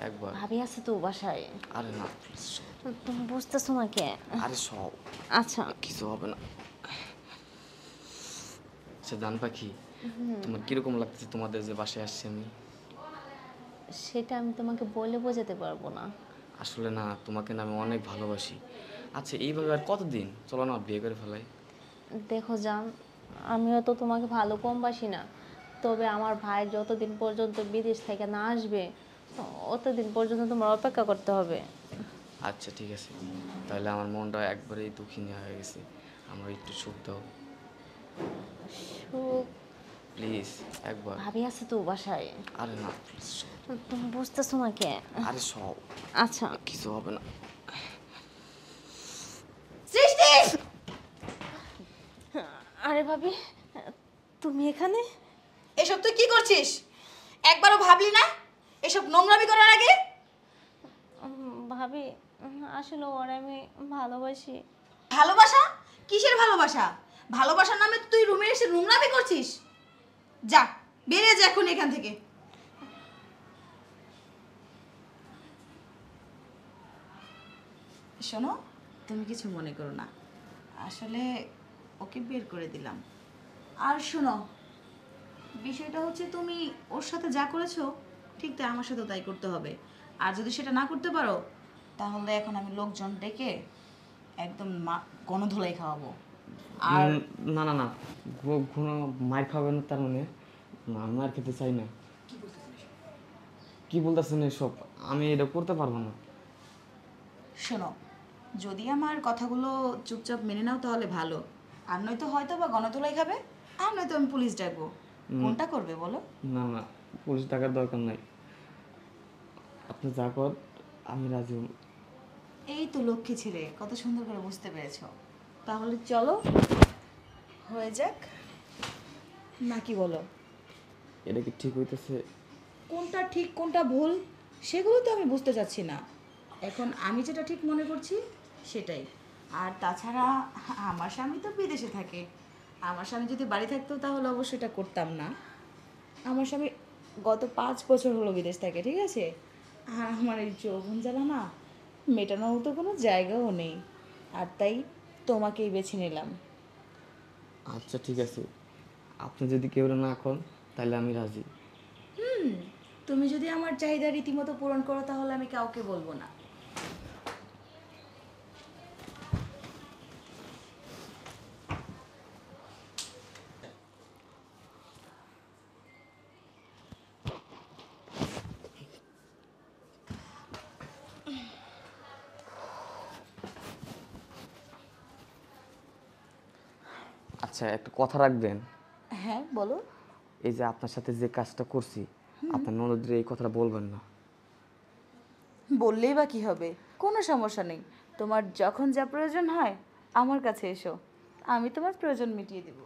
একবার। ভাবি আছে তো বাসায়। আরে না প্লিজ। তুমি বুঝতেছো না কে? আরে সব আচ্ছা কিছু হবে না। আচ্ছা জান পাখি, তোমার কিরকম লাগতেছে তোমাদের যে বাসায় আসছি আমি? সেটা আমি তোমাকে বলে বোঝাতে পারবো না। আসলে না, তোমাকে না আমি অনেক ভালোবাসি। আচ্ছা এইভাবে আর কতদিন? চলো না বিয়ে করে ফেলাই। দেখো জান, আমিও তো তোমাকে ভালো কম বাসি না, তবে আমার ভাই যতদিন পর্যন্ত বিদেশ থেকে না আসবে অতদিন পর্যন্ত তোমার অপেক্ষা করতে হবে। আচ্ছা ঠিক আছে, তাহলে আমার মনটা একবারেই দুঃখিনী হয়ে গেছে। আমার একটু সুখ দাও সুখ? প্লিজ একবার। ভাবি আছে তো বাসায়। আরে না প্লিজ। তুমি বুঝতেছো না কে? আরে সব আচ্ছা কিছু হবে না। সৃষ্টি! আরে ভাবি, তুমি এখানে? এসব তুই কি করছিস? একবারও ভাবলি না এসব নোংরামি করার আগে? ভাবি, আসলে ওরা আমি ভালোবাসি। ভালোবাসা? কিসের ভালোবাসা? ভালোবাসার নামে তুই রুমে এসে নোংরামি করছিস? যা, বেরিয়ে যা এখন এখান থেকে। শোনো, তুমি কিছু মনে করো না, আসলে ওকে বের করে দিলাম। আর শোনো, বিষয়টা হচ্ছে তুমি ওর সাথে যা করেছো ঠিক তাই আমার সাথেও তাই করতে হবে। আর যদি সেটা না করতে পারো তাহলে এখন আমি লোকজন ডেকে একদম গণধোলাই খাওয়াবো। আর না না না, কোনো মার খাবে না তার মানে? না আমি মার খেতে চাই না। কি বলতেছেন এসব? আমি এটা করতে পারবো না। শোনো, যদি আমার কথাগুলো চুপচাপ মেনে নাও তাহলে ভালো, আর নয়তো হয়তো বা গণধোলাই খাবে, আর নয়তো আমি পুলিশ ডাকবো। কোনটা করবে বলো? না না, পুলিশ টাকার দরকার নাই। আপনি যা কর আমি রাজি হব। এই তো লক্ষ্মী ছেলে, কত সুন্দর করে বুঝতে পেরেছো। তাহলে চলো, হয়ে যাক, নাকি বলো? এটা কি ঠিক হইতেছে? কোনটা ঠিক কোনটা ভুল সেগুলো তো আমি বুঝতে চাচ্ছি না। এখন আমি যেটা ঠিক মনে করছি সেটাই। আর তাছাড়া আমার স্বামী তো বিদেশে থাকে, আমার স্বামী যদি বাড়ি থাকতো তাহলে অবশ্যই এটা করতাম না। আমার স্বামী গত 5 বছর হলো বিদেশ থাকে, ঠিক আছে? আর আমার এই যৌবন জ্বালা না মেটানোর মতো কোনো জায়গাও নেই, আর তাই তোমাকেই বেছে নিলাম। আচ্ছা ঠিক আছে, আপনি যদি কেউ না করেন তাহলে আমি রাজি। তুমি যদি আমার চাহিদা রীতিমতো পূরণ করো তাহলে আমি কাউকে বলবো না। আচ্ছা একটা কথা রাখবেন। হ্যাঁ বলো। এই যে আপনার সাথে যে কাজটা করছি, আপনার ননদের এই কথাটা বলবেন না। বললেই বা কি হবে, কোনো সমস্যা নেই। তোমার যখন যা প্রয়োজন হয় আমার কাছে এসো, আমি তোমার প্রয়োজন মিটিয়ে দেবো।